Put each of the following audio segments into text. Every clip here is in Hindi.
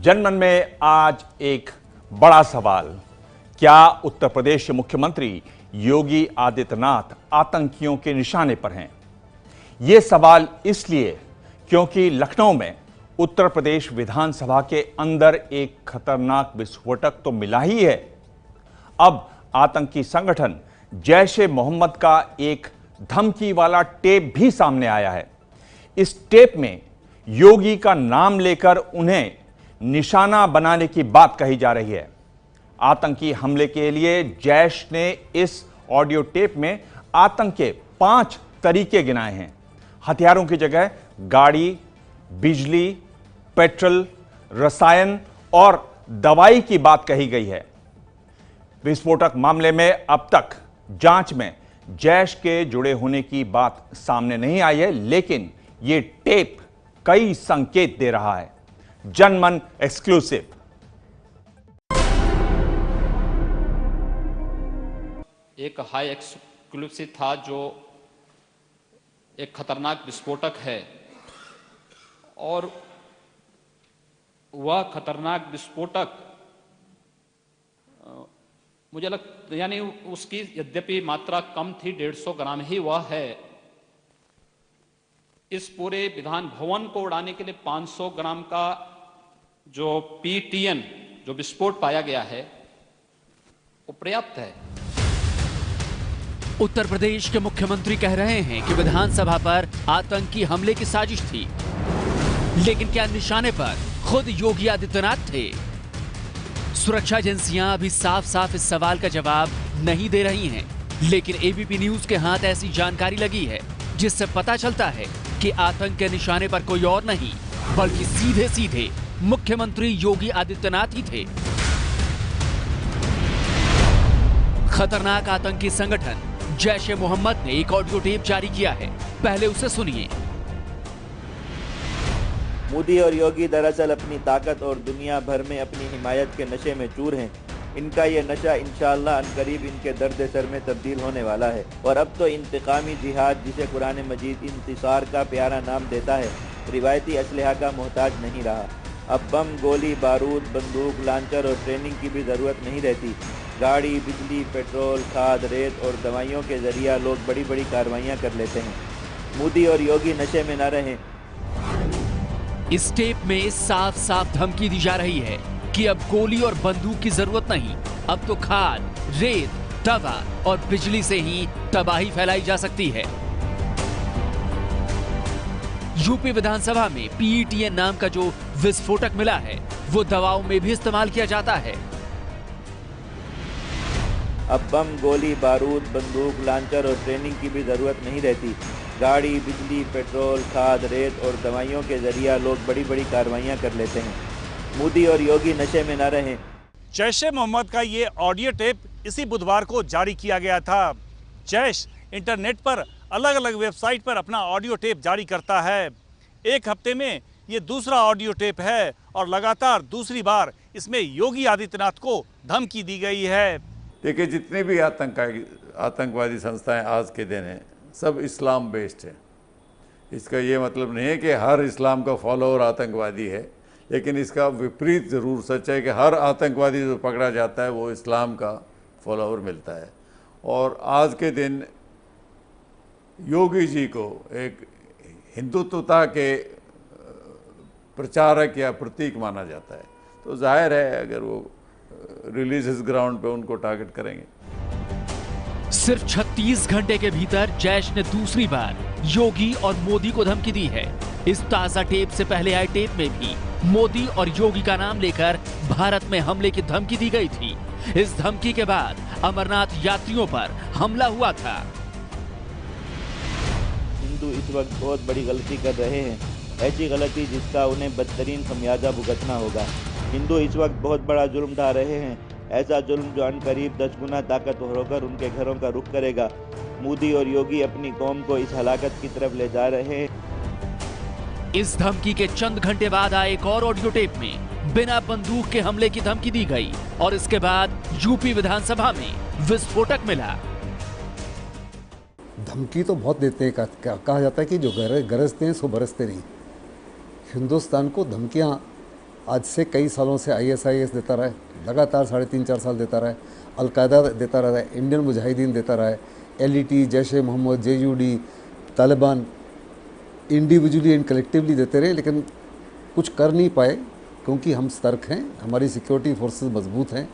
जनमन में आज एक बड़ा सवाल, क्या उत्तर प्रदेश के मुख्यमंत्री योगी आदित्यनाथ आतंकियों के निशाने पर हैं? यह सवाल इसलिए क्योंकि लखनऊ में उत्तर प्रदेश विधानसभा के अंदर एक खतरनाक विस्फोटक तो मिला ही है, अब आतंकी संगठन जैश ए मोहम्मद का एक धमकी वाला टेप भी सामने आया है। इस टेप में योगी का नाम लेकर उन्हें निशाना बनाने की बात कही जा रही है। आतंकी हमले के लिए जैश ने इस ऑडियो टेप में आतंक के 5 तरीके गिनाए हैं। हथियारों की जगह गाड़ी, बिजली, पेट्रोल, रसायन और दवाई की बात कही गई है। विस्फोटक मामले में अब तक जांच में जैश के जुड़े होने की बात सामने नहीं आई है, लेकिन यह टेप कई संकेत दे रहा है। जनमन एक्सक्लूसिव। एक हाई एक्सक्लूसिव था जो एक खतरनाक विस्फोटक है और वह खतरनाक विस्फोटक मुझे यानी उसकी यद्यपि मात्रा कम थी, 150 ग्राम ही वह है। इस पूरे विधान भवन को उड़ाने के लिए 500 ग्राम का जो PTN जो विस्फोट पाया गया है वो पर्याप्त है। उत्तर प्रदेश के मुख्यमंत्री कह रहे हैं कि विधानसभा पर आतंकी हमले की साजिश थी, लेकिन क्या निशाने पर खुद योगी आदित्यनाथ थे? सुरक्षा एजेंसियां अभी साफ साफ इस सवाल का जवाब नहीं दे रही हैं, लेकिन ABP न्यूज के हाथ ऐसी जानकारी लगी है जिससे पता चलता है कि आतंक के निशाने पर कोई और नहीं बल्कि सीधे सीधे मुख्यमंत्री योगी आदित्यनाथ ही थे। खतरनाक आतंकी संगठन जैश ए मोहम्मद ने एक ऑडियो टेप जारी किया है, पहले उसे सुनिए। मोदी और योगी दरअसल अपनी ताकत और दुनिया भर में अपनी हिमायत के नशे में चूर हैं। इनका ये नशा इंशाअल्लाह अनकरीब इनके दर्द सर में तब्दील होने वाला है। और अब तो इंतकामी जिहाद, जिसे कुरान मजीद इंतिसार का प्यारा नाम देता है, रिवायती असलहा का मोहताज नहीं रहा। अब बम, गोली, बारूद, बंदूक, लांचर और ट्रेनिंग की भी ज़रूरत नहीं रहती। गाड़ी, बिजली, पेट्रोल, खाद, रेत और दवाइयों के जरिए लोग बड़ी बड़ी कार्रवाइयाँ कर लेते हैं। मोदी और योगी नशे में न रहें। इस टेप में साफ साफ धमकी दी जा रही है कि अब गोली और बंदूक की जरूरत नहीं, अब तो खाद, रेत, दवा और बिजली से ही तबाही फैलाई जा सकती है। यूपी विधानसभा में PTN नाम का जो विस्फोटक मिला है वो दवाओं में भी इस्तेमाल किया जाता है। अब बम, गोली, बारूद, बंदूक, लांचर और ट्रेनिंग की भी ज़रूरत नहीं रहती। गाड़ी, बिजली, पेट्रोल, खाद, रेत और दवाइयों के जरिए लोग बड़ी बड़ी कार्रवाइयाँ कर लेते हैं। मोदी और योगी नशे में न रहें। जैश ए मोहम्मद का ये ऑडियो टेप इसी बुधवार को जारी किया गया था। जैश इंटरनेट पर अलग अलग वेबसाइट पर अपना ऑडियो टेप जारी करता है। एक हफ्ते में ये दूसरा ऑडियो टेप है और लगातार दूसरी बार इसमें योगी आदित्यनाथ को धमकी दी गई है। देखिए, जितने भी आतंकवादी संस्थाएं आज के दिन हैं, सब इस्लाम बेस्ड है। इसका ये मतलब नहीं है कि हर इस्लाम का फॉलोअर आतंकवादी है, लेकिन इसका विपरीत ज़रूर सच है कि हर आतंकवादी जो पकड़ा जाता है वो इस्लाम का फॉलोअर मिलता है। और आज के दिन योगी जी को एक हिंदुत्वता के प्रचारक या प्रतीक माना जाता है, तो जाहिर है अगर वो रिलीजियस ग्राउंड पे उनको टारगेट करेंगे। सिर्फ 36 घंटे के भीतर जैश ने दूसरी बार योगी और मोदी को धमकी दी है। इस ताजा टेप से पहले आए टेप में भी मोदी और योगी का नाम लेकर भारत में हमले की धमकी दी गई थी। इस धमकी के बाद अमरनाथ यात्रियों पर हमला हुआ था। हिंदू इस वक्त बहुत बड़ी गलती कर रहे हैं, ऐसी गलती जिसका उन्हें बदतरीन खमियाजा भुगतना होगा। हिंदू इस वक्त बहुत बड़ा जुल्म ढा रहे हैं, ऐसा जुल्म जो अनकरीब 10 गुना ताकतवर होकर उनके घरों का रुख करेगा। मोदी और योगी अपनी कौम को इस हलाकत की तरफ ले जा रहे हैं। इस धमकी के चंद घंटे बाद आए एक और ऑडियो टेप में बिना बंदूक के हमले की धमकी दी गई और इसके बाद यूपी विधानसभा में विस्फोटक मिला। धमकी तो बहुत देते हैं, कहा जाता है कि जो गरजते हैं सो बरसते नहीं। हिंदुस्तान को धमकियां आज से कई सालों से ISIS देता रहा है, लगातार 3.5-4 साल देता रहा है, अलकायदा देता रहा है, इंडियन मुजाहिदीन देता रहा है, LET, Jaish e Mohammed, JUD, Taliban individually and collectively देते रहे, लेकिन कुछ कर नहीं पाए क्योंकि हम सतर्क हैं, हमारी सिक्योरिटी फोर्सेस मजबूत हैं।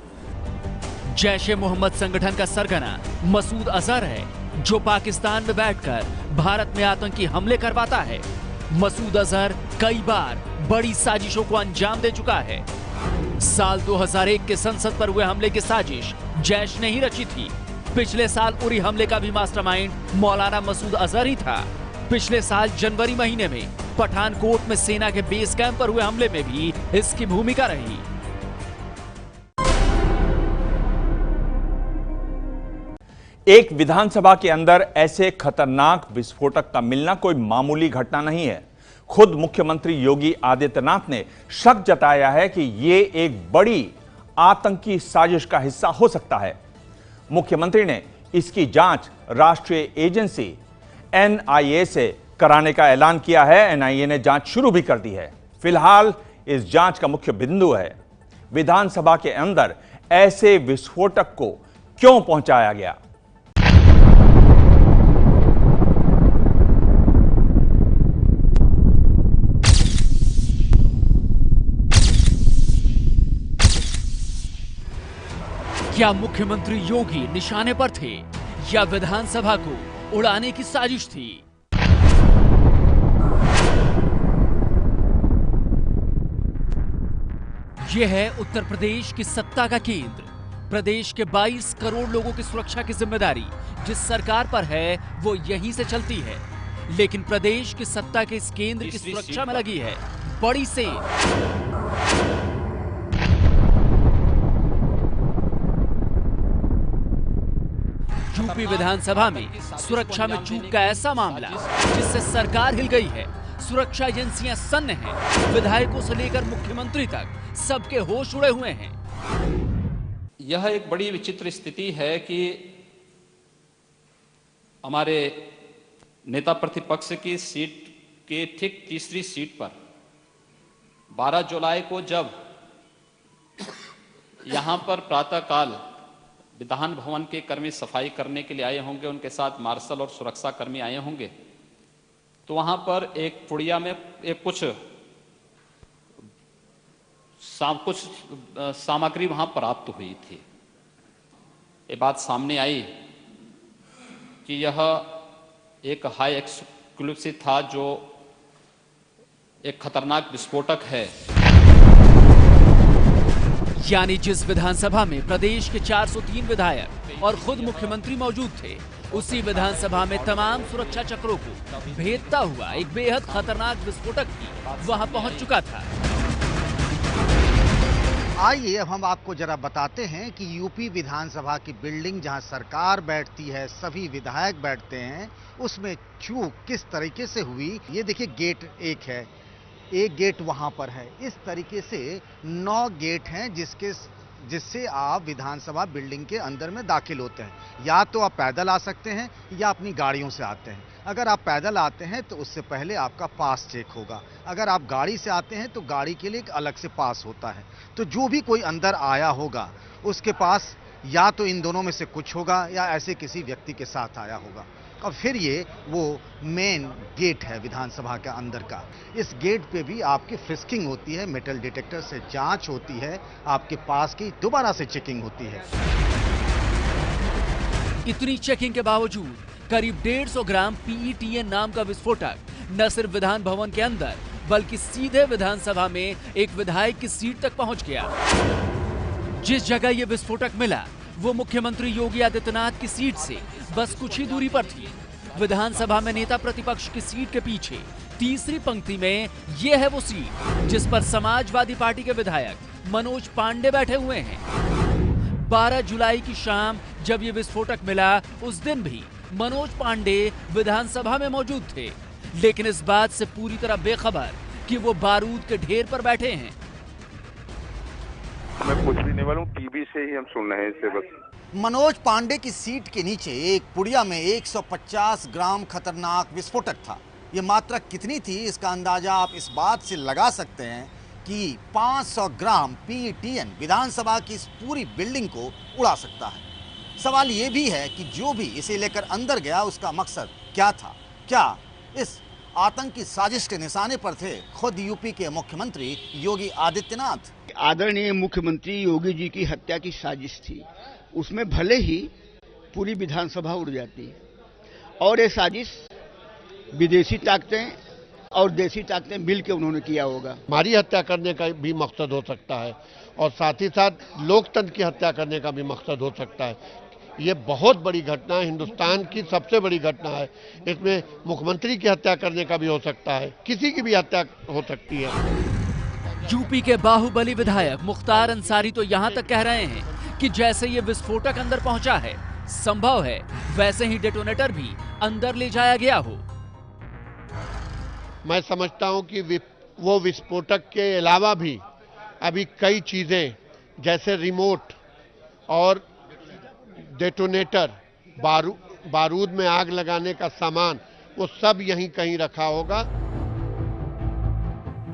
जैश ए मोहम्मद संगठन का सरगना मसूद अजहर है, जो पाकिस्तान में बैठकर भारत में आतंकी हमले करवाता है। मसूद अजहर कई बार बड़ी साजिशों को अंजाम दे चुका है। साल 2001 के संसद पर हुए हमले की साजिश जैश ने ही रची थी। पिछले साल उरी हमले का भी मास्टरमाइंड मौलाना मसूद अजहर ही था। पिछले साल जनवरी महीने में पठानकोट में सेना के बेस कैंप पर हुए हमले में भी इसकी भूमिका रही। एक विधानसभा के अंदर ऐसे खतरनाक विस्फोटक का मिलना कोई मामूली घटना नहीं है। खुद मुख्यमंत्री योगी आदित्यनाथ ने शक जताया है कि यह एक बड़ी आतंकी साजिश का हिस्सा हो सकता है। मुख्यमंत्री ने इसकी जांच राष्ट्रीय एजेंसी NIA से कराने का ऐलान किया है। NIA ने जांच शुरू भी कर दी है। फिलहाल इस जांच का मुख्य बिंदु है विधानसभा के अंदर ऐसे विस्फोटक को क्यों पहुंचाया गया। क्या मुख्यमंत्री योगी निशाने पर थे या विधानसभा को उड़ाने की साजिश थी? यह है उत्तर प्रदेश की सत्ता का केंद्र। प्रदेश के 22 करोड़ लोगों की सुरक्षा की जिम्मेदारी जिस सरकार पर है वो यहीं से चलती है। लेकिन प्रदेश की सत्ता के इस केंद्र की सुरक्षा में लगी है बड़ी सेना। यूपी विधानसभा में सुरक्षा में चूक का ऐसा मामला जिससे सरकार हिल गई है। सुरक्षा एजेंसियां सन्न हैं। विधायकों से लेकर मुख्यमंत्री तक सबके होश उड़े हुए हैं। यह एक बड़ी विचित्र स्थिति है कि हमारे नेता प्रतिपक्ष की सीट के ठीक तीसरी सीट पर 12 जुलाई को जब यहां पर प्रातःकाल विधान भवन के कर्मी सफाई करने के लिए आए होंगे, उनके साथ मार्शल और सुरक्षा कर्मी आए होंगे, तो वहां पर एक पुड़िया में एक कुछ सामग्री वहां प्राप्त हुई थी। ये बात सामने आई कि यह एक हाई एक्सप्लोसिव था जो एक खतरनाक विस्फोटक है। यानी जिस विधानसभा में प्रदेश के 403 विधायक और खुद मुख्यमंत्री मौजूद थे, उसी विधानसभा में तमाम सुरक्षा चक्रों को भेदता हुआ एक बेहद खतरनाक विस्फोटक भी वहां पहुंच चुका था। आइए अब हम आपको जरा बताते हैं कि यूपी विधानसभा की बिल्डिंग जहां सरकार बैठती है, सभी विधायक बैठते हैं, उसमें चूक किस तरीके से हुई। ये देखिए गेट एक है, एक गेट वहां पर है। इस तरीके से 9 गेट हैं जिससे आप विधानसभा बिल्डिंग के अंदर में दाखिल होते हैं। या तो आप पैदल आ सकते हैं या अपनी गाड़ियों से आते हैं। अगर आप पैदल आते हैं तो उससे पहले आपका पास चेक होगा। अगर आप गाड़ी से आते हैं तो गाड़ी के लिए एक अलग से पास होता है। तो जो भी कोई अंदर आया होगा उसके पास या तो इन दोनों में से कुछ होगा या ऐसे किसी व्यक्ति के साथ आया होगा। और फिर ये वो मेन गेट है विधानसभा के अंदर का। इस गेट पे भी आपकी फ्रिस्किंग होती है, मेटल डिटेक्टर से जांच होती है, आपके पास की दोबारा से चेकिंग होती है। इतनी चेकिंग के बावजूद करीब 150 ग्राम PETN नाम का विस्फोटक न सिर्फ विधान भवन के अंदर बल्कि सीधे विधानसभा में एक विधायक की सीट तक पहुंच गया। जिस जगह यह विस्फोटक मिला वो मुख्यमंत्री योगी आदित्यनाथ की सीट से बस कुछ ही दूरी पर थी। विधानसभा में नेता प्रतिपक्ष की सीट के पीछे तीसरी पंक्ति में यह है वो सीट जिस पर समाजवादी पार्टी के विधायक मनोज पांडे बैठे हुए हैं। 12 जुलाई की शाम जब ये विस्फोटक मिला उस दिन भी मनोज पांडे विधानसभा में मौजूद थे, लेकिन इस बात से पूरी तरह बेखबर कि वो बारूद के ढेर पर बैठे हैं। मैं कुछ भी नहीं मालूम, टीवी से ही हम सुन रहे हैं इससे बस। मनोज पांडे की सीट के नीचे एक पुड़िया में 150 ग्राम खतरनाक विस्फोटक था। ये मात्रा कितनी थी इसका अंदाजा आप इस बात से लगा सकते हैं कि 500 ग्राम PTN विधानसभा की इस पूरी बिल्डिंग को उड़ा सकता है। सवाल ये भी है कि जो भी इसे लेकर अंदर गया उसका मकसद क्या था? क्या इस आतंकी साजिश के निशाने पर थे खुद यूपी के मुख्यमंत्री योगी आदित्यनाथ? आदरणीय मुख्यमंत्री योगी जी की हत्या की साजिश थी। उसमें भले ही पूरी विधानसभा उड़ जाती और ये साजिश विदेशी ताकतें और देसी ताकतें मिल के उन्होंने किया होगा। हमारी हत्या करने का भी मकसद हो सकता है और साथ ही साथ लोकतंत्र की हत्या करने का भी मकसद हो सकता है। ये बहुत बड़ी घटना है, हिंदुस्तान की सबसे बड़ी घटना है। इसमें मुख्यमंत्री की हत्या करने का भी हो सकता है, किसी की भी हत्या हो सकती है। यूपी के बाहुबली विधायक मुख्तार अंसारी तो यहां तक कह रहे हैं कि जैसे ये विस्फोटक अंदर पहुंचा है, संभव है वैसे ही डेटोनेटर भी अंदर ले जाया गया हो। मैं समझता हूं कि वो विस्फोटक के अलावा भी अभी कई चीजें जैसे रिमोट और डेटोनेटर, बारूद में आग लगाने का सामान, वो सब यहीं कहीं रखा होगा।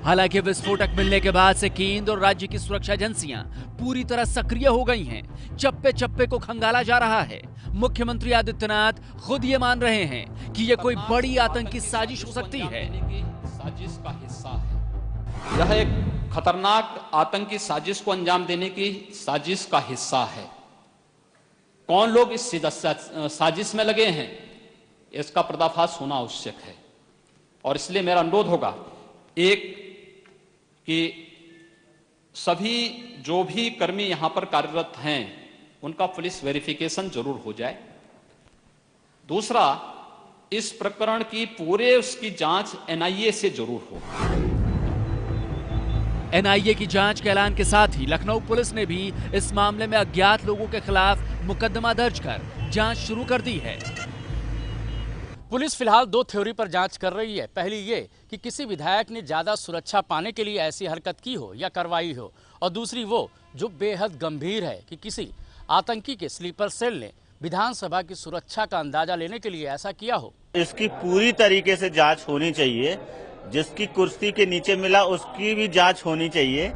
हालांकि विस्फोटक मिलने के बाद से केंद्र और राज्य की सुरक्षा एजेंसियां पूरी तरह सक्रिय हो गई हैं। चप्पे चप्पे को खंगाला जा रहा है। मुख्यमंत्री आदित्यनाथ खुद ये मान रहे हैं कि ये कोई बड़ी आतंकी साजिश हो सकती है। साजिश का हिस्सा है। यह एक खतरनाक आतंकी साजिश को अंजाम देने की साजिश का हिस्सा है। कौन लोग इस साजिश में लगे हैं, इसका पर्दाफाश होना आवश्यक है। और इसलिए मेरा अनुरोध होगा, एक कि सभी जो भी कर्मी यहां पर कार्यरत हैं उनका पुलिस वेरिफिकेशन जरूर हो जाए। दूसरा, इस प्रकरण की पूरे उसकी जांच NIA से जरूर हो। NIA की जांच के ऐलान के साथ ही लखनऊ पुलिस ने भी इस मामले में अज्ञात लोगों के खिलाफ मुकदमा दर्ज कर जांच शुरू कर दी है। पुलिस फिलहाल 2 थ्योरी पर जांच कर रही है। पहली ये कि किसी विधायक ने ज्यादा सुरक्षा पाने के लिए ऐसी हरकत की हो या करवाई हो, और दूसरी वो जो बेहद गंभीर है कि किसी आतंकी के स्लीपर सेल ने विधानसभा की सुरक्षा का अंदाजा लेने के लिए ऐसा किया हो। इसकी पूरी तरीके से जांच होनी चाहिए। जिसकी कुर्सी के नीचे मिला उसकी भी जांच होनी चाहिए।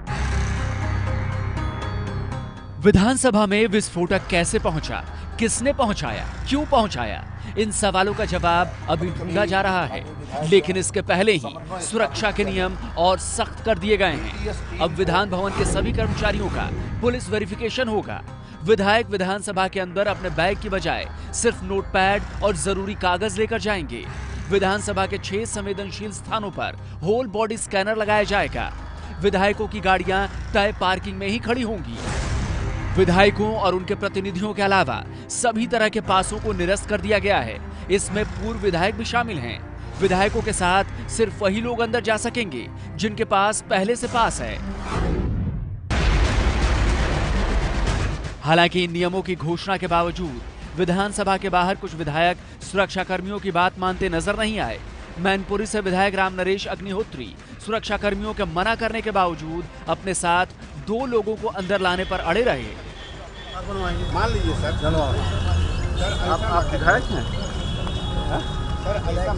विधानसभा में विस्फोटक कैसे पहुंचा, किसने पहुंचाया, क्यों पहुंचाया, इन सवालों का जवाब अभी ढूंढा जा रहा है। लेकिन इसके पहले ही सुरक्षा के नियम और सख्त कर दिए गए हैं। अब विधान भवन के सभी कर्मचारियों का पुलिस वेरिफिकेशन होगा। विधायक विधानसभा के अंदर अपने बैग की बजाय सिर्फ नोटपैड और जरूरी कागज लेकर जाएंगे। विधानसभा के 6 संवेदनशील स्थानों पर होल बॉडी स्कैनर लगाया जाएगा। विधायकों की गाड़ियां तय पार्किंग में ही खड़ी होंगी। विधायकों और उनके प्रतिनिधियों के अलावा सभी तरह के पासों को निरस्त कर दिया गया है। इसमें पूर्व विधायक भी शामिल हैं। विधायकों के साथ सिर्फ वही लोग अंदर जा सकेंगे जिनके पास पहले से पास है। हालांकि इन नियमों की घोषणा के बावजूद विधानसभा के बाहर कुछ विधायक सुरक्षा कर्मियों की बात मानते नजर नहीं आए। मैनपुरी से विधायक राम नरेश अग्निहोत्री सुरक्षा कर्मियों के मना करने के बावजूद अपने साथ 2 लोगों को अंदर लाने पर अड़े रहे। मान लीजिए सर, आप विधायक हैं? सर ऐसा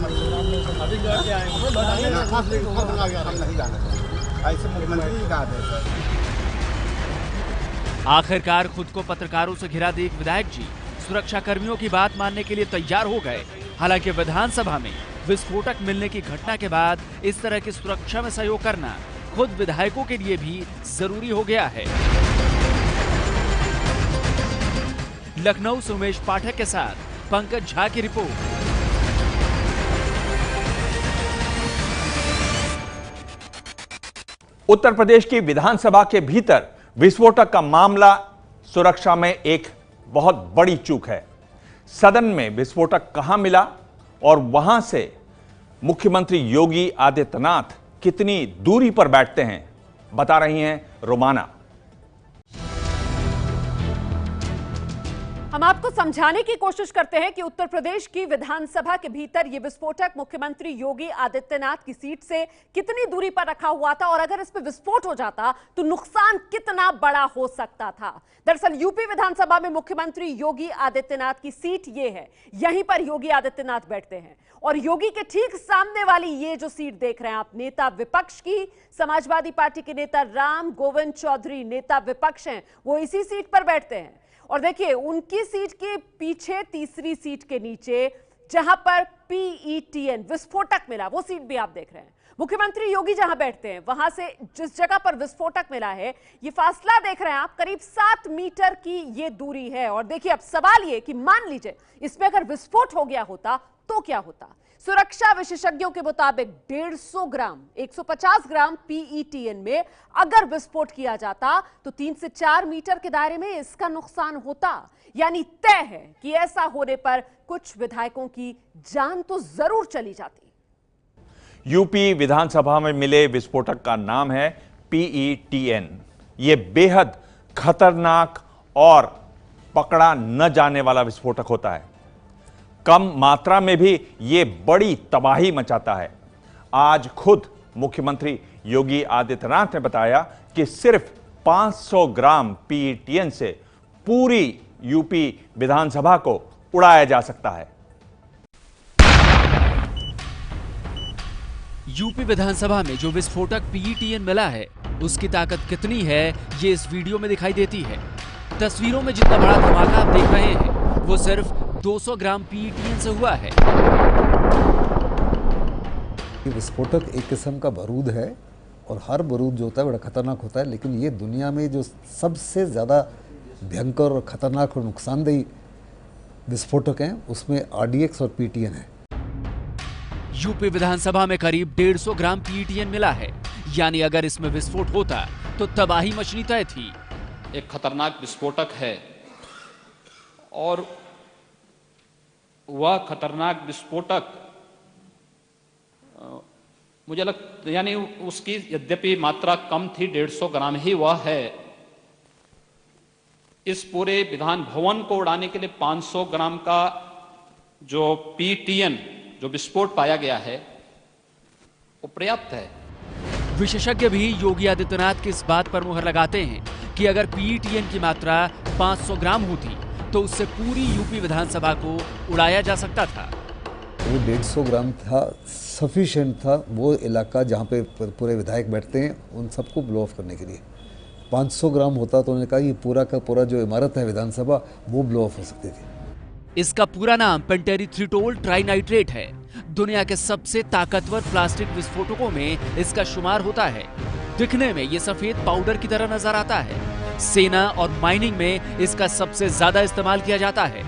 मुख्यमंत्री का आदेश है। आखिरकार खुद को पत्रकारों से घिरा देख विधायक जी सुरक्षा कर्मियों की बात मानने के लिए तैयार हो गए। हालांकि विधानसभा में विस्फोटक मिलने की घटना के बाद इस तरह की सुरक्षा में सहयोग करना खुद विधायकों के लिए भी जरूरी हो गया है। लखनऊ से उमेश पाठक के साथ पंकज झा की रिपोर्ट। उत्तर प्रदेश की विधानसभा के भीतर विस्फोटक का मामला सुरक्षा में एक बहुत बड़ी चूक है। सदन में विस्फोटक कहां मिला और वहां से मुख्यमंत्री योगी आदित्यनाथ कितनी दूरी पर बैठते हैं, बता रही हैं रोमाना। हम आपको समझाने की कोशिश करते हैं कि उत्तर प्रदेश की विधानसभा के भीतर यह विस्फोटक मुख्यमंत्री योगी आदित्यनाथ की सीट से कितनी दूरी पर रखा हुआ था और अगर इस पर विस्फोट हो जाता तो नुकसान कितना बड़ा हो सकता था। दरअसल यूपी विधानसभा में मुख्यमंत्री योगी आदित्यनाथ की सीट ये है, यहीं पर योगी आदित्यनाथ बैठते हैं और योगी के ठीक सामने वाली ये जो सीट देख रहे हैं आप, नेता विपक्ष की समाजवादी पार्टी के नेता राम गोविंद चौधरी नेता विपक्ष हैं, वो इसी सीट पर बैठते हैं। और देखिए उनकी सीट के पीछे तीसरी सीट के नीचे जहां पर PETN विस्फोटक मिला, वो सीट भी आप देख रहे हैं। मुख्यमंत्री योगी जहां बैठते हैं वहां से जिस जगह पर विस्फोटक मिला है, ये फासला देख रहे हैं आप, करीब 7 मीटर की ये दूरी है। और देखिए अब सवाल ये कि मान लीजिए इसमें अगर विस्फोट हो गया होता तो क्या होता। सुरक्षा विशेषज्ञों के मुताबिक 150 ग्राम 150 ग्राम PETN में अगर विस्फोट किया जाता तो 3 से 4 मीटर के दायरे में इसका नुकसान होता। यानी तय है कि ऐसा होने पर कुछ विधायकों की जान तो जरूर चली जाती। यूपी विधानसभा में मिले विस्फोटक का नाम है PETN। यह बेहद खतरनाक और पकड़ा न जाने वाला विस्फोटक होता है। कम मात्रा में भी यह बड़ी तबाही मचाता है। आज खुद मुख्यमंत्री योगी आदित्यनाथ ने बताया कि सिर्फ 500 ग्राम PETN से पूरी यूपी विधानसभा को उड़ाया जा सकता है। यूपी विधानसभा में जो विस्फोटक PETN मिला है उसकी ताकत कितनी है ये इस वीडियो में दिखाई देती है। तस्वीरों में जितना बड़ा धमाका आप देख रहे हैं वो सिर्फ 200 ग्राम PETN से हुआ है। ये विस्फोटक एक किस्म का बारूद है और हर बारूद जो होता है बड़ा खतरनाक होता है, लेकिन ये दुनिया में जो सबसे ज़्यादा भयंकर और खतरनाक और नुकसानदेही विस्फोटक हैं उसमें RDX और PETN है। यूपी विधानसभा में करीब 150 ग्राम PETN मिला है, यानी अगर इसमें विस्फोट होता तो तबाही मचनी तय थी। एक खतरनाक विस्फोटक है और वह खतरनाक विस्फोटक मुझे यानी उसकी यद्यपि मात्रा कम थी, 150 ग्राम ही वह है। इस पूरे विधान भवन को उड़ाने के लिए 500 ग्राम का जो PETN जो विस्फोट पाया गया है वो पर्याप्त है। विशेषज्ञ भी योगी आदित्यनाथ की इस बात पर मुहर लगाते हैं कि अगर PETN की मात्रा 500 ग्राम होती तो उससे पूरी यूपी विधानसभा को उड़ाया जा सकता था। वो 150 ग्राम था, सफिशिएंट था वो इलाका जहाँ पे पूरे विधायक बैठते हैं उन सबको ब्लो ऑफ करने के लिए। 500 ग्राम होता तो उन्होंने कहा ये पूरा का पूरा जो इमारत है विधानसभा वो ब्लो ऑफ हो सकती थी। इसका पूरा नाम पेंटेरीथ्रिटोल ट्राइनाइट्रेट है। दुनिया के सबसे ताकतवर प्लास्टिक विस्फोटकों में इसका शुमार होता है। दिखने में ये सफेद पाउडर की तरह नजर आता है। सेना और माइनिंग में इसका सबसे ज्यादा इस्तेमाल किया जाता है।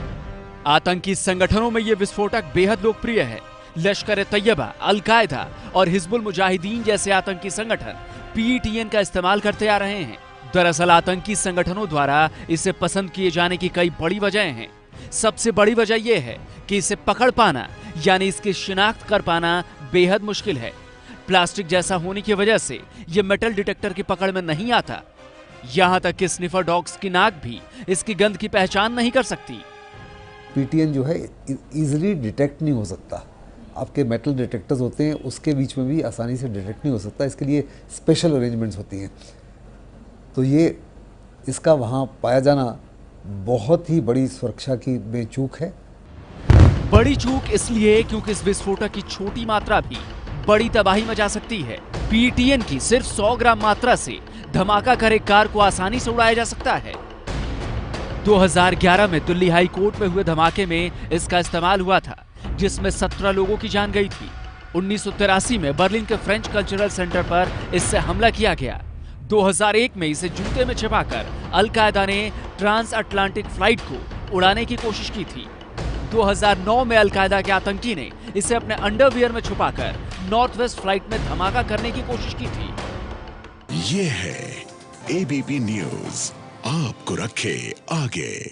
आतंकी संगठनों में यह विस्फोटक बेहद लोकप्रिय है। लश्कर-ए-तैयबा, अल-कायदा और हिजबुल मुजाहिदीन जैसे आतंकी संगठन PETN का इस्तेमाल करते आ रहे हैं। दरअसल आतंकी संगठनों द्वारा इसे पसंद किए जाने की कई बड़ी वजहें हैं। सबसे बड़ी वजह यह है कि इसे पकड़ पाना यानी इसकी शिनाख्त कर पाना बेहद मुश्किल है। प्लास्टिक जैसा होने की वजह से यह मेटल डिटेक्टर की पकड़ में नहीं आता। यहां तक कि स्निफर डॉग्स की नाक भी इसकी गंध की पहचान नहीं कर सकती। PETN जो है इजीली डिटेक्ट नहीं हो सकता। आपके मेटल डिटेक्टर्स होते हैं उसके बीच में भी आसानी से डिटेक्ट नहीं हो सकता, इसके लिए स्पेशल अरेंजमेंट्स होती हैं। तो ये इसका वहाँ पाया जाना बहुत ही बड़ी सुरक्षा की बेचूक है। बड़ी चूक इसलिए क्योंकि इस विस्फोटक की छोटी मात्रा भी बड़ी तबाही मचा सकती है। PETN की सिर्फ 100 ग्राम मात्रा से धमाका कर एक कार को आसानी से उड़ाया जा सकता है। 2011 में दिल्ली हाई कोर्ट में हुए धमाके में इसका इस्तेमाल हुआ था, जिसमें 17 लोगों की जान गई थी। 1983 में बर्लिन के फ्रेंच कल्चरल सेंटर पर इससे हमला किया गया। 2001 में इसे जूते में छिपाकर अल-कायदा ने ट्रांस अटलांटिक फ्लाइट को उड़ाने की कोशिश की थी। 2009 में अल-कायदा के आतंकी ने इसे अपने अंडरवियर में छुपाकर नॉर्थ वेस्ट फ्लाइट में धमाका करने की कोशिश की थी। ये है ABP न्यूज़, आपको रखे आगे।